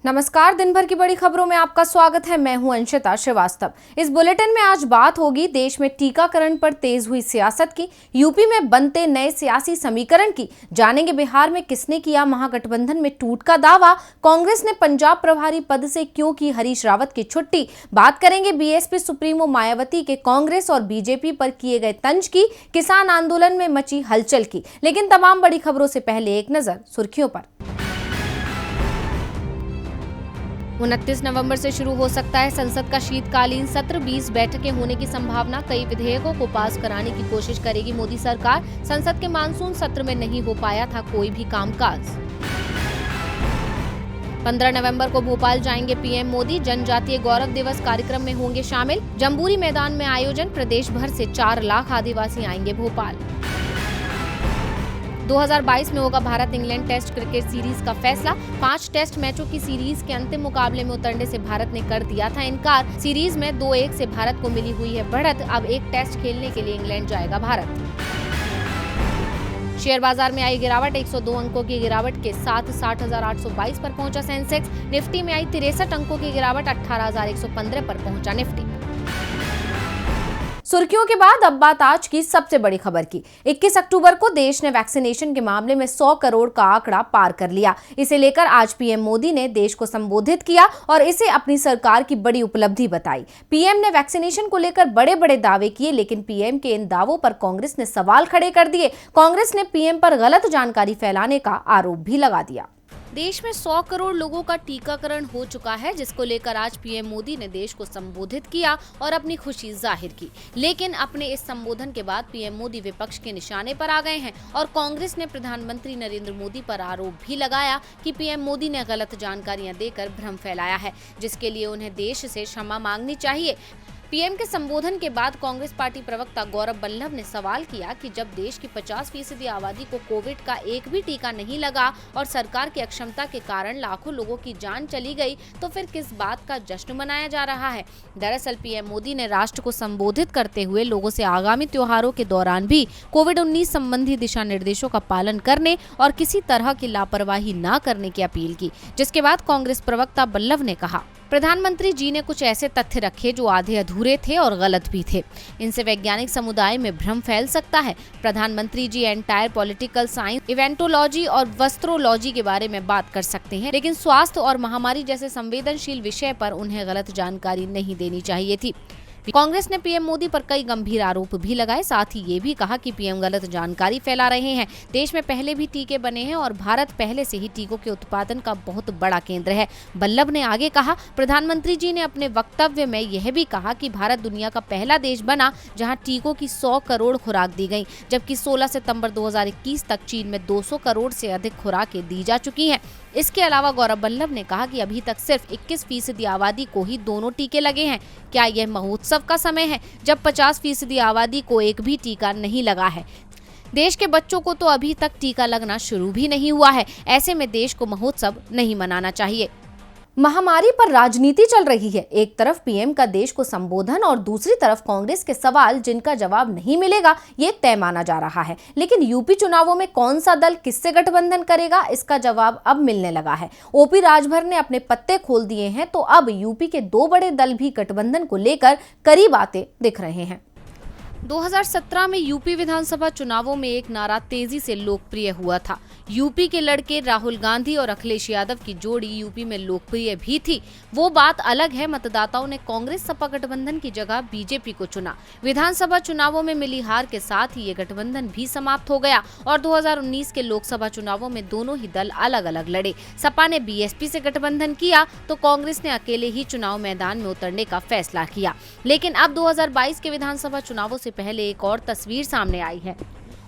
नमस्कार। दिन भर की बड़ी खबरों में आपका स्वागत है। मैं हूं अंशिता श्रीवास्तव। इस बुलेटिन में आज बात होगी देश में टीकाकरण पर तेज हुई सियासत की, यूपी में बनते नए सियासी समीकरण की, जानेंगे बिहार में किसने किया महागठबंधन में टूट का दावा, कांग्रेस ने पंजाब प्रभारी पद से क्यों की हरीश रावत की छुट्टी, बात करेंगे बीएसपी सुप्रीमो मायावती के कांग्रेस और बीजेपी पर किए गए तंज की, किसान आंदोलन में मची हलचल की। लेकिन तमाम बड़ी खबरों से पहले एक नजर सुर्खियों पर। 29 नवंबर से शुरू हो सकता है संसद का शीतकालीन सत्र, 20 बैठकें होने की संभावना, कई विधेयकों को पास कराने की कोशिश करेगी मोदी सरकार। संसद के मानसून सत्र में नहीं हो पाया था कोई भी कामकाज। 15 नवंबर को भोपाल जाएंगे पीएम मोदी, जनजातीय गौरव दिवस कार्यक्रम में होंगे शामिल, जम्बूरी मैदान में आयोजन, प्रदेश भर से 4 लाख आदिवासी आएंगे भोपाल। 2022 में होगा Bharat England test cricket series का फैसला, 5 टेस्ट मैचों की सीरीज के अंतिम मुकाबले में उतरने से भारत ने कर दिया था इनकार। सीरीज में 2-1 से भारत को मिली हुई है बढ़त, अब एक टेस्ट खेलने के लिए इंग्लैंड जाएगा भारत। शेयर बाजार में आई गिरावट, 102 अंकों की गिरावट के साथ 60,822 पर पहुंचा सेंसेक्स। निफ्टी में आई 63 अंकों की गिरावट, 18,115 पर पहुंचा निफ्टी। सुर्खियों के बाद अब बात आज की सबसे बड़ी खबर की। 21 अक्टूबर को देश ने वैक्सीनेशन के मामले में 100 करोड़ का आंकड़ा पार कर लिया। इसे लेकर आज पीएम मोदी ने देश को संबोधित किया और इसे अपनी सरकार की बड़ी उपलब्धि बताई। पीएम ने वैक्सीनेशन को लेकर बड़े बड़े दावे किए, लेकिन पीएम के इन दावों पर कांग्रेस ने सवाल खड़े कर दिए। कांग्रेस ने पीएम पर गलत जानकारी फैलाने का आरोप भी लगा दिया। देश में 100 करोड़ लोगों का टीकाकरण हो चुका है, जिसको लेकर आज पीएम मोदी ने देश को संबोधित किया और अपनी खुशी जाहिर की। लेकिन अपने इस संबोधन के बाद पीएम मोदी विपक्ष के निशाने पर आ गए हैं और कांग्रेस ने प्रधानमंत्री नरेंद्र मोदी पर आरोप भी लगाया कि पीएम मोदी ने गलत जानकारियां देकर भ्रम फैलाया है, जिसके लिए उन्हें देश से क्षमा मांगनी चाहिए। पीएम के संबोधन के बाद कांग्रेस पार्टी प्रवक्ता गौरव बल्लभ ने सवाल किया कि जब देश की 50% आबादी को कोविड का एक भी टीका नहीं लगा और सरकार की अक्षमता के कारण लाखों लोगों की जान चली गई, तो फिर किस बात का जश्न मनाया जा रहा है। दरअसल पीएम मोदी ने राष्ट्र को संबोधित करते हुए लोगों से आगामी त्योहारों के दौरान भी कोविड-19 संबंधी दिशा निर्देशों का पालन करने और किसी तरह की लापरवाही न करने की अपील की, जिसके बाद कांग्रेस प्रवक्ता बल्लभ ने कहा, प्रधानमंत्री जी ने कुछ ऐसे तथ्य रखे जो आधे अधूरे थे और गलत भी थे। इनसे वैज्ञानिक समुदाय में भ्रम फैल सकता है। प्रधानमंत्री जी एंटायर पॉलिटिकल साइंस, इवेंटोलॉजी और वस्त्रोलॉजी के बारे में बात कर सकते हैं, लेकिन स्वास्थ्य और महामारी जैसे संवेदनशील विषय पर उन्हें गलत जानकारी नहीं देनी चाहिए थी। कांग्रेस ने पीएम मोदी पर कई गंभीर आरोप भी लगाए, साथ ही ये भी कहा कि पीएम गलत जानकारी फैला रहे हैं। देश में पहले भी टीके बने हैं और भारत पहले से ही टीकों के उत्पादन का बहुत बड़ा केंद्र है। बल्लभ ने आगे कहा, प्रधानमंत्री जी ने अपने वक्तव्य में यह भी कहा कि भारत दुनिया का पहला देश बना जहां टीकों की 100 करोड़ खुराक दी गई, जबकि 16 सितंबर 2021 तक चीन में 200 करोड़ से अधिक खुराकें दी जा चुकी हैं। इसके अलावा गौरव बल्लभ ने कहा कि अभी तक सिर्फ 21% आबादी को ही दोनों टीके लगे हैं। क्या यह महोत्सव का समय है जब 50% आबादी को एक भी टीका नहीं लगा है? देश के बच्चों को तो अभी तक टीका लगना शुरू भी नहीं हुआ है। ऐसे में देश को महोत्सव नहीं मनाना चाहिए। महामारी पर राजनीति चल रही है। एक तरफ पीएम का देश को संबोधन और दूसरी तरफ कांग्रेस के सवाल जिनका जवाब नहीं मिलेगा, ये तय माना जा रहा है। लेकिन यूपी चुनावों में कौन सा दल किससे गठबंधन करेगा, इसका जवाब अब मिलने लगा है। ओपी राजभर ने अपने पत्ते खोल दिए हैं, तो अब यूपी के 2 बड़े दल भी गठबंधन को लेकर करीब आते दिख रहे हैं। 2017 में यूपी विधानसभा चुनावों में एक नारा तेजी से लोकप्रिय हुआ था। यूपी के लड़के राहुल गांधी और अखिलेश यादव की जोड़ी यूपी में लोकप्रिय भी थी। वो बात अलग है, मतदाताओं ने कांग्रेस सपा गठबंधन की जगह बीजेपी को चुना। विधानसभा चुनावों में मिली हार के साथ ही ये गठबंधन भी समाप्त हो गया और 2019 के लोकसभा चुनावों में दोनों ही दल अलग अलग लड़े। सपा ने बीएसपी से गठबंधन किया तो कांग्रेस ने अकेले ही चुनाव मैदान में उतरने का फैसला किया। लेकिन अब 2022 के विधानसभा चुनावों से पहले एक और तस्वीर सामने आई है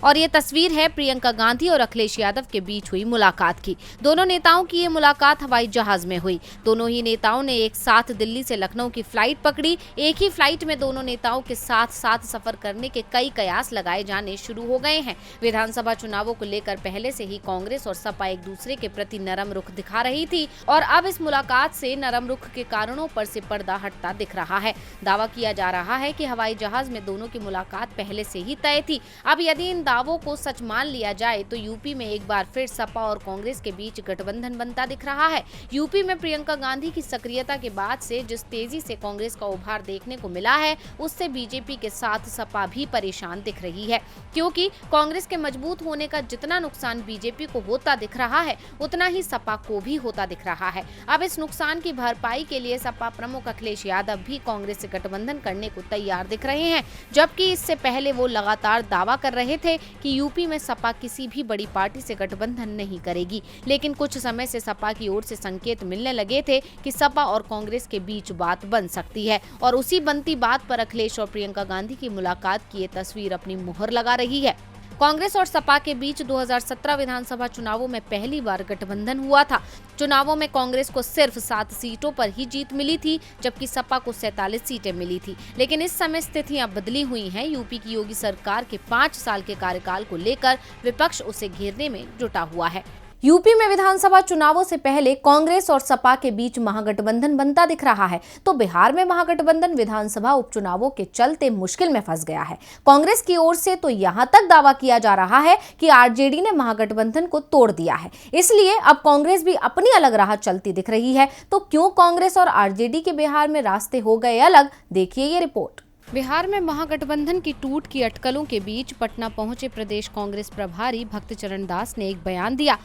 और ये तस्वीर है प्रियंका गांधी और अखिलेश यादव के बीच हुई मुलाकात की। दोनों नेताओं की ये मुलाकात हवाई जहाज में हुई। दोनों ही नेताओं ने एक साथ दिल्ली से लखनऊ की फ्लाइट पकड़ी। एक ही फ्लाइट में दोनों नेताओं के साथ साथ सफर करने के कई कयास लगाए जाने शुरू हो गए हैं। विधानसभा चुनावों को लेकर पहले से ही कांग्रेस और सपा एक दूसरे के प्रति नरम रुख दिखा रही थी और अब इस मुलाकात से नरम रुख के कारणों पर से पर्दा हटता दिख रहा है। दावा किया जा रहा है कि हवाई जहाज में दोनों की मुलाकात पहले से ही तय थी। अब यदि इन दावों को सच मान लिया जाए तो यूपी में एक बार फिर सपा और कांग्रेस के बीच गठबंधन बनता दिख रहा है। यूपी में प्रियंका गांधी की सक्रियता के बाद से जिस तेजी से कांग्रेस का उभार देखने को मिला है, उससे बीजेपी के साथ सपा भी परेशान दिख रही है, क्योंकि कांग्रेस के मजबूत होने का जितना नुकसान बीजेपी को होता दिख रहा है, उतना ही सपा को भी होता दिख रहा है। अब इस नुकसान की भरपाई के लिए सपा प्रमुख अखिलेश यादव भी कांग्रेस से गठबंधन करने को तैयार दिख रहे हैं, जबकि इससे पहले वो लगातार दावा कर रहे थे कि यूपी में सपा किसी भी बड़ी पार्टी से गठबंधन नहीं करेगी। लेकिन कुछ समय से सपा की ओर से संकेत मिलने लगे थे कि सपा और कांग्रेस के बीच बात बन सकती है, और उसी बनती बात पर अखिलेश और प्रियंका गांधी की मुलाकात की ये तस्वीर अपनी मुहर लगा रही है। कांग्रेस और सपा के बीच 2017 विधानसभा चुनावों में पहली बार गठबंधन हुआ था। चुनावों में कांग्रेस को सिर्फ 7 सीटों पर ही जीत मिली थी, जबकि सपा को 47 सीटें मिली थी। लेकिन इस समय स्थितियां बदली हुई हैं। यूपी की योगी सरकार के 5 साल के कार्यकाल को लेकर विपक्ष उसे घेरने में जुटा हुआ है। यूपी में विधानसभा चुनावों से पहले कांग्रेस और सपा के बीच महागठबंधन बनता दिख रहा है, तो बिहार में महागठबंधन विधानसभा उपचुनावों के चलते मुश्किल में फंस गया है। कांग्रेस की ओर से तो यहां तक दावा किया जा रहा है कि आरजेडी ने महागठबंधन को तोड़ दिया है, इसलिए अब कांग्रेस भी अपनी अलग राह चलती दिख रही है। तो क्यों कांग्रेस और आरजेडी के बिहार में रास्ते हो गए अलग, देखिए ये रिपोर्ट। बिहार में महागठबंधन की टूट की अटकलों के बीच पटना पहुंचे प्रदेश कांग्रेस प्रभारी भक्तचरण दास ने एक बयान दिया।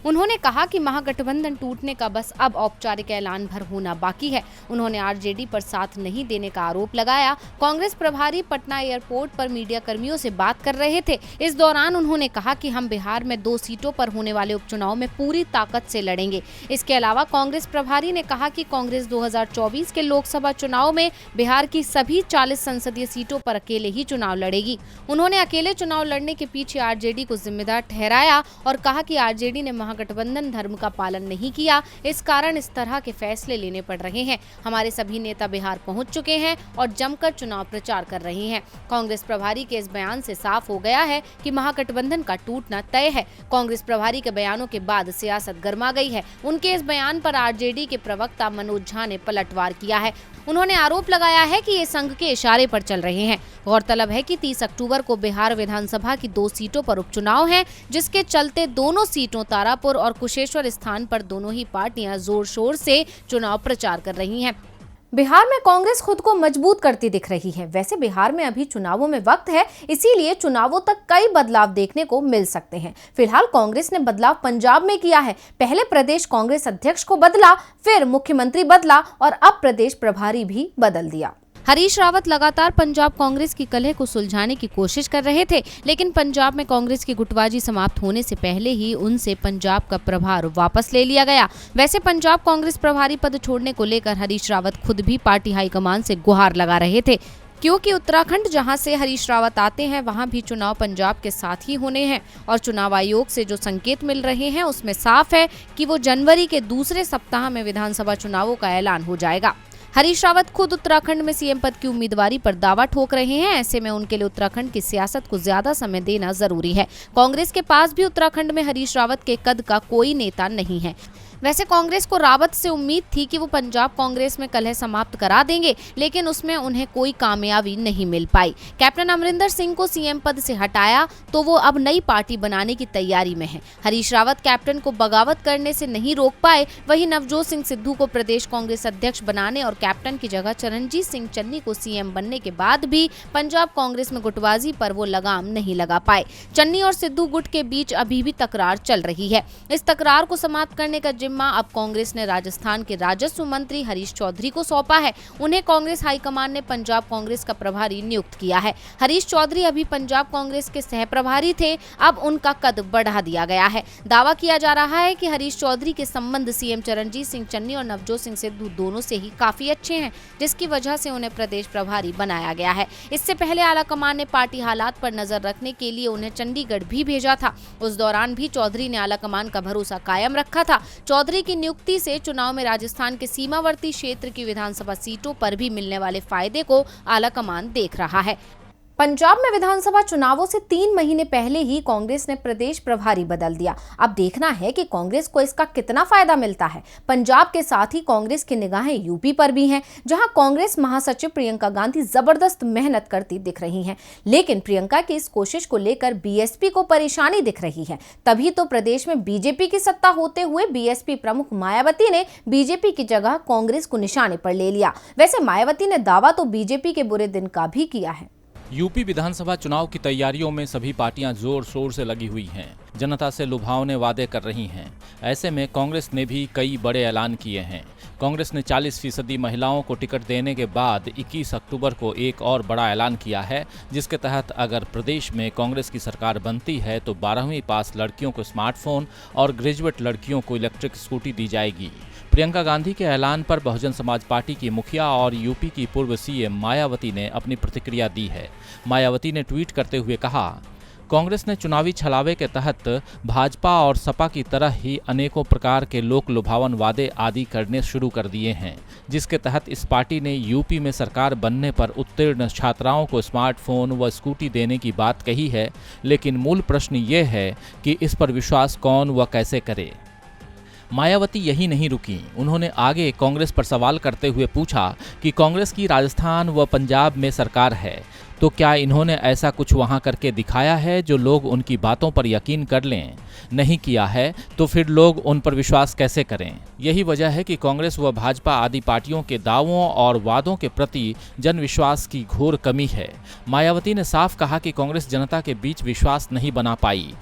उन्होंने कहा कि महागठबंधन टूटने का बस अब औपचारिक ऐलान भर होना बाकी है। उन्होंने आरजेडी पर साथ नहीं देने का आरोप लगाया। कांग्रेस प्रभारी पटना एयरपोर्ट पर मीडिया कर्मियों से बात कर रहे थे। इस दौरान उन्होंने कहा कि हम बिहार में 2 सीटों पर होने वाले उपचुनाव में पूरी ताकत से लड़ेंगे। इसके अलावा कांग्रेस प्रभारी ने कहा कि कांग्रेस 2024 के लोकसभा चुनाव में बिहार की सभी 40 संसदीय सीटों पर अकेले ही चुनाव लड़ेगी। उन्होंने अकेले चुनाव लड़ने के पीछे आरजेडी को जिम्मेदार ठहराया और कहा कि आरजेडी ने महागठबंधन धर्म का पालन नहीं किया, इस कारण इस तरह के फैसले लेने पड़ रहे हैं। हमारे सभी नेता बिहार पहुंच चुके हैं और जमकर चुनाव प्रचार कर रहे हैं। कांग्रेस प्रभारी के इस बयान से साफ हो गया है कि महागठबंधन का टूटना तय है। कांग्रेस प्रभारी के बयानों के बाद सियासत गर्मा गई है। उनके इस बयान पर आरजेडी के प्रवक्ता मनोज झा ने पलटवार किया है। उन्होंने आरोप लगाया है कि ये संघ के इशारे पर चल रहे हैं। गौरतलब है कि 30 अक्टूबर को बिहार विधानसभा की 2 सीटों पर उपचुनाव हैं, जिसके चलते दोनों सीटों तारापुर और कुशेश्वर स्थान पर दोनों ही पार्टियां जोर शोर से चुनाव प्रचार कर रही हैं। बिहार में कांग्रेस खुद को मजबूत करती दिख रही है। वैसे बिहार में अभी चुनावों में वक्त है, इसीलिए चुनावों तक कई बदलाव देखने को मिल सकते हैं। फिलहाल कांग्रेस ने बदलाव पंजाब में किया है। पहले प्रदेश कांग्रेस अध्यक्ष को बदला, फिर मुख्यमंत्री बदला और अब प्रदेश प्रभारी भी बदल दिया। हरीश रावत लगातार पंजाब कांग्रेस की कलह को सुलझाने की कोशिश कर रहे थे, लेकिन पंजाब में कांग्रेस की गुटबाजी समाप्त होने से पहले ही उनसे पंजाब का प्रभार वापस ले लिया गया। वैसे पंजाब कांग्रेस प्रभारी पद छोड़ने को लेकर हरीश रावत खुद भी पार्टी हाईकमान से गुहार लगा रहे थे, क्योंकि उत्तराखंड जहां से हरीश रावत आते हैं वहां भी चुनाव पंजाब के साथ ही होने हैं और चुनाव आयोग से जो संकेत मिल रहे हैं उसमें साफ है कि वो जनवरी के दूसरे सप्ताह में विधानसभा चुनावों का ऐलान हो जाएगा। हरीश रावत खुद उत्तराखंड में सीएम पद की उम्मीदवारी पर दावा ठोक रहे हैं। ऐसे में उनके लिए उत्तराखंड की सियासत को ज्यादा समय देना जरूरी है। कांग्रेस के पास भी उत्तराखंड में हरीश रावत के कद का कोई नेता नहीं है। वैसे कांग्रेस को रावत से उम्मीद थी कि वो पंजाब कांग्रेस में कलह समाप्त करा देंगे, लेकिन उसमें उन्हें कोई कामयाबी नहीं मिल पाई। कैप्टन अमरिंदर सिंह को सीएम पद से हटाया तो वो अब नई पार्टी बनाने की तैयारी में है। हरीश रावत कैप्टन को बगावत करने से नहीं रोक पाए। वहीं नवजोत सिंह सिद्धू को प्रदेश कांग्रेस अध्यक्ष बनाने और कैप्टन की जगह चरणजीत सिंह चन्नी को सीएम बनने के बाद भी पंजाब कांग्रेस में गुटबाजी पर वो लगाम नहीं लगा पाए। चन्नी और सिद्धू गुट के बीच अभी भी तकरार चल रही है। इस तकरार को समाप्त करने का जिम्मा अब कांग्रेस ने राजस्थान के राजस्व मंत्री हरीश चौधरी को सौंपा है। उन्हें कांग्रेस हाईकमान ने पंजाब कांग्रेस का प्रभारी नियुक्त किया है। हरीश चौधरी अभी पंजाब कांग्रेस के सह प्रभारी थे, अब उनका कद बढ़ा दिया गया है। दावा किया जा रहा है कि हरीश चौधरी के संबंध सीएम चरणजीत सिंह चन्नी और नवजोत सिंह सिद्धू दोनों से ही काफी अच्छे हैं, जिसकी वजह से उन्हें प्रदेश प्रभारी बनाया गया है। इससे पहले आलाकमान ने पार्टी हालात पर नजर रखने के लिए उन्हें चंडीगढ़ भी भेजा था। उस दौरान भी चौधरी ने आलाकमान का भरोसा कायम रखा था। चौधरी की नियुक्ति से चुनाव में राजस्थान के सीमावर्ती क्षेत्र की विधानसभा सीटों पर भी मिलने वाले फायदे को आलाकमान देख रहा है। पंजाब में विधानसभा चुनावों से 3 महीने पहले ही कांग्रेस ने प्रदेश प्रभारी बदल दिया। अब देखना है कि कांग्रेस को इसका कितना फायदा मिलता है। पंजाब के साथ ही कांग्रेस की निगाहें यूपी पर भी हैं, जहां कांग्रेस महासचिव प्रियंका गांधी जबरदस्त मेहनत करती दिख रही हैं। लेकिन प्रियंका की इस कोशिश को लेकर बीएसपी को परेशानी दिख रही है। तभी तो प्रदेश में बीजेपी की सत्ता होते हुए बीएसपी प्रमुख मायावती ने बीजेपी की जगह कांग्रेस को निशाने पर ले लिया। वैसे मायावती ने दावा तो बीजेपी के बुरे दिन का भी किया है। यूपी विधानसभा चुनाव की तैयारियों में सभी पार्टियां जोर शोर से लगी हुई हैं, जनता से लुभावने वादे कर रही हैं। ऐसे में कांग्रेस ने भी कई बड़े ऐलान किए हैं। कांग्रेस ने 40% महिलाओं को टिकट देने के बाद 21 अक्टूबर को एक और बड़ा ऐलान किया है, जिसके तहत अगर प्रदेश में कांग्रेस की सरकार बनती है तो 12वीं पास लड़कियों को स्मार्टफोन और ग्रेजुएट लड़कियों को इलेक्ट्रिक स्कूटी दी जाएगी। प्रियंका गांधी के ऐलान पर बहुजन समाज पार्टी की मुखिया और यूपी की पूर्व सीएम मायावती ने अपनी प्रतिक्रिया दी है। मायावती ने ट्वीट करते हुए कहा, कांग्रेस ने चुनावी छलावे के तहत भाजपा और सपा की तरह ही अनेकों प्रकार के लोक लुभावन वादे आदि करने शुरू कर दिए हैं, जिसके तहत इस पार्टी ने यूपी में सरकार बनने पर उत्तीर्ण छात्राओं को स्मार्टफोन व स्कूटी देने की बात कही है। लेकिन मूल प्रश्न ये है कि इस पर विश्वास कौन व कैसे करे। मायावती यही नहीं रुकी, उन्होंने आगे कांग्रेस पर सवाल करते हुए पूछा कि कांग्रेस की राजस्थान व पंजाब में सरकार है, तो क्या इन्होंने ऐसा कुछ वहां करके दिखाया है जो लोग उनकी बातों पर यकीन कर लें? नहीं किया है तो फिर लोग उन पर विश्वास कैसे करें? यही वजह है कि कांग्रेस व भाजपा आदि पार्टियों के दावों और वादों के प्रति जनविश्वास की घोर कमी है। मायावती ने साफ कहा कि कांग्रेस जनता के बीच विश्वास नहीं बना पाई।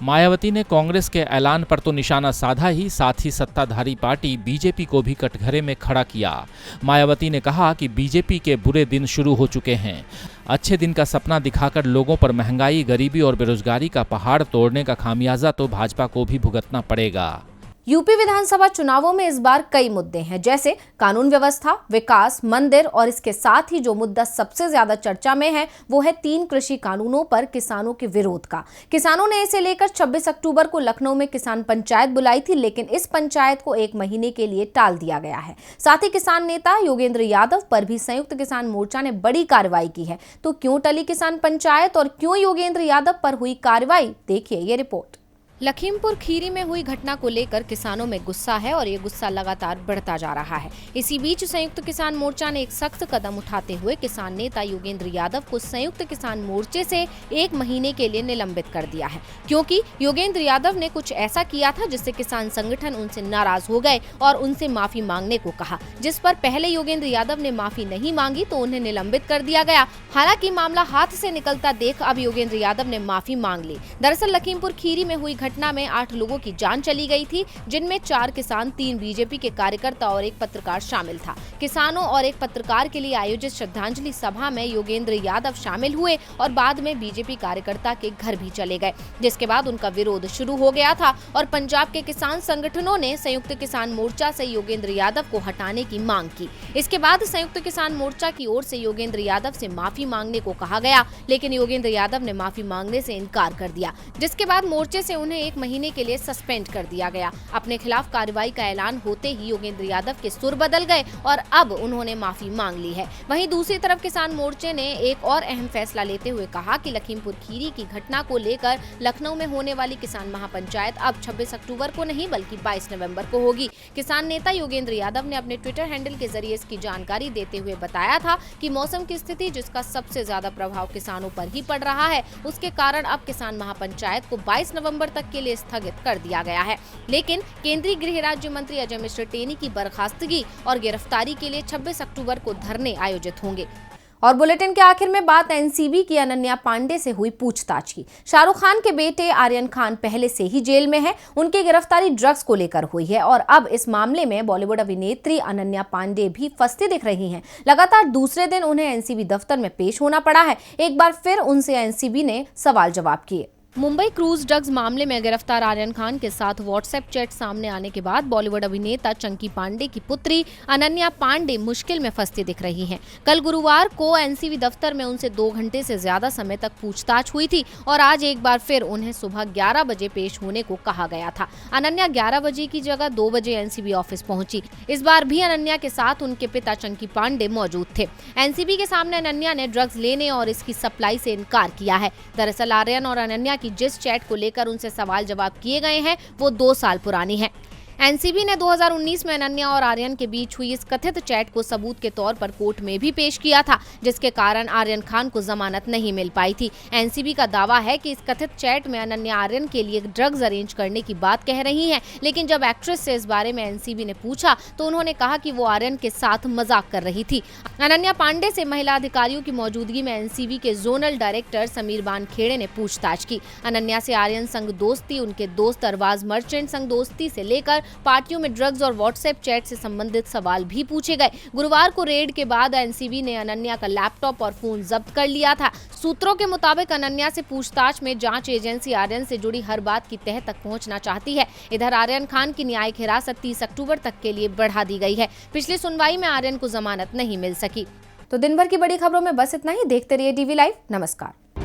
मायावती ने कांग्रेस के ऐलान पर तो निशाना साधा ही, साथ ही सत्ताधारी पार्टी बीजेपी को भी कटघरे में खड़ा किया। मायावती ने कहा कि बीजेपी के बुरे दिन शुरू हो चुके हैं। अच्छे दिन का सपना दिखाकर लोगों पर महंगाई, गरीबी और बेरोजगारी का पहाड़ तोड़ने का खामियाजा तो भाजपा को भी भुगतना पड़ेगा। यूपी विधानसभा चुनावों में इस बार कई मुद्दे हैं, जैसे कानून व्यवस्था, विकास, मंदिर और इसके साथ ही जो मुद्दा सबसे ज्यादा चर्चा में है वो है 3 कृषि कानूनों पर किसानों के विरोध का। किसानों ने इसे लेकर 26 अक्टूबर को लखनऊ में किसान पंचायत बुलाई थी, लेकिन इस पंचायत को 1 महीने के लिए टाल दिया गया है। साथ ही किसान नेता योगेंद्र यादव पर भी संयुक्त किसान मोर्चा ने बड़ी कार्रवाई की है। तो क्यों टली किसान पंचायत और क्यों योगेंद्र यादव पर हुई कार्रवाई, देखिए ये रिपोर्ट। लखीमपुर खीरी में हुई घटना को लेकर किसानों में गुस्सा है और ये गुस्सा लगातार बढ़ता जा रहा है। इसी बीच संयुक्त किसान मोर्चा ने एक सख्त कदम उठाते हुए किसान नेता योगेंद्र यादव को संयुक्त किसान मोर्चे से 1 महीने के लिए निलंबित कर दिया है, क्योंकि योगेंद्र यादव ने कुछ ऐसा किया था जिससे किसान संगठन उनसे नाराज हो गए और उनसे माफी मांगने को कहा, जिस पर पहले योगेंद्र यादव ने माफी नहीं मांगी तो उन्हें निलंबित कर दिया गया। हालांकि मामला हाथ से निकलता देख अब योगेंद्र यादव ने माफी मांग ली। दरअसल लखीमपुर खीरी में हुई घटना में 8 लोगों की जान चली गई थी, जिनमें 4 किसान, 3 बीजेपी के कार्यकर्ता और 1 पत्रकार शामिल था। किसानों और एक पत्रकार के लिए आयोजित श्रद्धांजलि सभा में योगेंद्र यादव शामिल हुए और बाद में बीजेपी कार्यकर्ता के घर भी चले गए, जिसके बाद उनका विरोध शुरू हो गया था और पंजाब के किसान संगठनों ने संयुक्त किसान मोर्चा से योगेंद्र यादव को हटाने की मांग की। इसके बाद संयुक्त किसान मोर्चा की ओर से योगेंद्र यादव से माफी मांगने को कहा गया, लेकिन योगेंद्र यादव ने माफी मांगने से इनकार कर दिया, जिसके बाद मोर्चे से उन्हें 1 महीने के लिए सस्पेंड कर दिया गया। अपने खिलाफ कार्रवाई का ऐलान होते ही योगेंद्र यादव के सुर बदल गए और अब उन्होंने माफी मांग ली है। वहीं दूसरी तरफ किसान मोर्चे ने एक और अहम फैसला लेते हुए कहा कि लखीमपुर खीरी की घटना को लेकर लखनऊ में होने वाली किसान महापंचायत अब 26 अक्टूबर को नहीं बल्कि 22 नवंबर को होगी। किसान नेता योगेंद्र यादव ने अपने ट्विटर हैंडल के जरिए इसकी जानकारी देते हुए बताया था कि मौसम की स्थिति, जिसका सबसे ज्यादा प्रभाव किसानों पर ही पड़ रहा है, उसके कारण अब किसान महापंचायत को 22 नवंबर तक के लिए स्थगित कर दिया गया है। लेकिन केंद्रीय गृह राज्य मंत्री अजय मिश्र टेनी की बर्खास्तगी और गिरफ्तारी के लिए 26 अक्टूबर को धरने आयोजित होंगे। और बुलेटिन के आखिर में बात एनसीबी की अनन्या पांडे से हुई पूछताछ की। शाहरुख खान के बेटे आर्यन खान पहले से ही जेल में है। उनकी गिरफ्तारी ड्रग्स को लेकर हुई है और अब इस मामले में बॉलीवुड अभिनेत्री अनन्या पांडे भी फंसती दिख रही हैं। लगातार दूसरे दिन उन्हें एनसीबी दफ्तर में पेश होना पड़ा है। एक बार फिर उनसे एनसीबी ने सवाल जवाब किए। मुंबई क्रूज ड्रग्स मामले में गिरफ्तार आर्यन खान के साथ व्हाट्सएप चैट सामने आने के बाद बॉलीवुड अभिनेता चंकी पांडे की पुत्री अनन्या पांडे मुश्किल में फंसती दिख रही हैं। कल गुरुवार को एनसीबी दफ्तर में उनसे 2 घंटे से ज्यादा समय तक पूछताछ हुई थी और आज एक बार फिर उन्हें सुबह 11 बजे पेश होने को कहा गया था। अनन्या 11 बजे की जगह 2 बजे एनसीबी ऑफिस पहुंची। इस बार भी अनन्या के साथ उनके पिता चंकी पांडे मौजूद थे। एनसीबी के सामने अनन्या ने ड्रग्स लेने और इसकी सप्लाई से इनकार किया है। दरअसल आर्यन और अनन्या की जिस चैट को लेकर उनसे सवाल जवाब किए गए हैं वो 2 साल पुरानी है। एनसीबी ने 2019 में अनन्या और आर्यन के बीच हुई इस कथित चैट को सबूत के तौर पर कोर्ट में भी पेश किया था, जिसके कारण आर्यन खान को जमानत नहीं मिल पाई थी। एनसीबी का दावा है कि इस कथित चैट में अनन्या आर्यन के लिए ड्रग्स अरेंज करने की बात कह रही हैं, लेकिन जब एक्ट्रेस से इस बारे में एनसीबी ने पूछा तो उन्होंने कहा कि वो आर्यन के साथ मजाक कर रही थी। अनन्या पांडे से महिला अधिकारियों की मौजूदगी में एनसीबी के जोनल डायरेक्टर समीर वानखेड़े ने पूछताछ की। अनन्या से आर्यन संग दोस्ती, उनके दोस्त अरबाज मर्चेंट संग दोस्ती से लेकर पार्टियों में ड्रग्स और व्हाट्सएप चैट से संबंधित सवाल भी पूछे गए। गुरुवार को रेड के बाद एनसीबी ने अनन्या का लैपटॉप और फोन जब्त कर लिया था। सूत्रों के मुताबिक अनन्या से पूछताछ में जांच एजेंसी आर्यन से जुड़ी हर बात की तह तक पहुंचना चाहती है। इधर आर्यन खान की न्यायिक हिरासत 30 अक्टूबर तक के लिए बढ़ा दी गई है। पिछली सुनवाई में आर्यन को जमानत नहीं मिल सकी। तो दिन भर की बड़ी खबरों में बस इतना ही। देखते रहिए डीवी लाइव। नमस्कार।